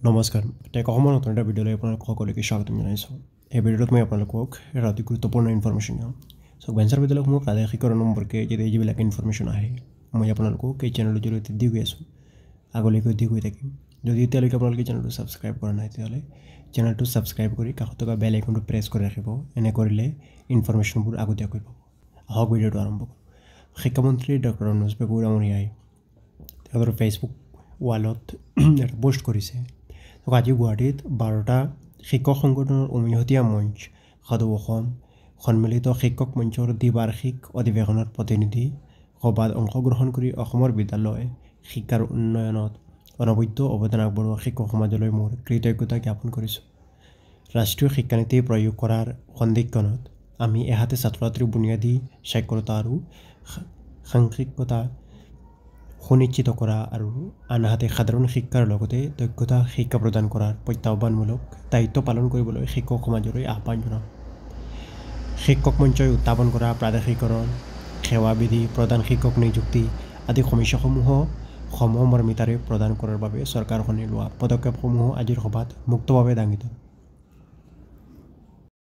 নমস্কাৰ টেক অসমৰ নতুন এটা ভিডিঅ'লৈ আপোনালোক সকলোকে স্বাগতম জনাইছোঁ। এই ভিডিঅ'টোত মই আপোনালোকক এটা অতি গুৰুত্বপূৰ্ণ ইনফৰমেশ্যন দিম। ভেঞ্চাৰ বিদ্যালয়সমূহ প্ৰাদেশিকৰণ সম্পৰ্কে যেতিয়া যিবিলাক ইনফৰমেশ্যন আহে মই আপোনালোকক এই চেনেলৰ জৰিয়তে দি গৈ আছোঁ, আগলৈকে দি গৈ থাকিম। যদি এতিয়ালৈকে আপোনালোকে চেনেলটো ছাবস্ক্ৰাইব কৰা নাই তেতিয়াহ'লে চেনেলটো ছাবস্ক্ৰাইব কৰি কাষত থকা বেল আইকনটো প্ৰেছ কৰি ৰাখিব। এনে কৰিলে ইনফৰমেশ্যনবোৰ আগতীয়াকৈ পাব। আহক ভিডিঅ'টো আৰম্ভ কৰোঁ। শিক্ষামন্ত্ৰী ডক্টৰ অনুজ পেগু ডাঙৰীয়াই তেখেতৰ ফেচবুক ৱালত এটা পোষ্ট কৰিছে। আজি গুৱাহাটীত 12টা শিক্ষক সংগঠনৰ উমৈহতীয়া মঞ্চ সাধু অসম সন্মিলিত শিক্ষক মঞ্চৰ দ্বিবাৰ্ষিক অধিৱেশনত প্ৰতিনিধি সভাত অংশগ্ৰহণ কৰি অসমৰ বিদ্যালয় শিক্ষাৰ উন্নয়নত অনবদ্য অৱদান আগবঢ়োৱা শিক্ষক সমাজলৈ মোৰ কৃতজ্ঞতা জ্ঞাপন কৰিছোঁ। ৰাষ্ট্ৰীয় শিক্ষানীতি প্ৰয়োগ কৰাৰ সন্ধিক্ষণত আমি এহাতে ছাত্ৰ ছাত্ৰীৰ বুনিয়াদী সাক্ষৰতা আৰু সাংখ্যিকতা সুনিশ্চিত কৰা আৰু আনহাতে সাধাৰণ শিক্ষাৰ লগতে দক্ষতা শিক্ষা প্ৰদান কৰাৰ প্ৰত্যাহ্বানমূলক দায়িত্ব পালন কৰিবলৈ শিক্ষক সমাজলৈ আহ্বান জনাওঁ। শিক্ষক মঞ্চই উত্থাপন কৰা প্ৰাদেশিকৰণ, সেৱা বিধি, প্ৰধান শিক্ষক নিযুক্তি আদি সমস্যাসমূহ সমমৰ্মিতাৰে প্ৰদান কৰাৰ বাবে চৰকাৰখনে লোৱা পদক্ষেপসমূহ আজিৰ সভাত মুক্তভাৱে দাঙি ধৰোঁ।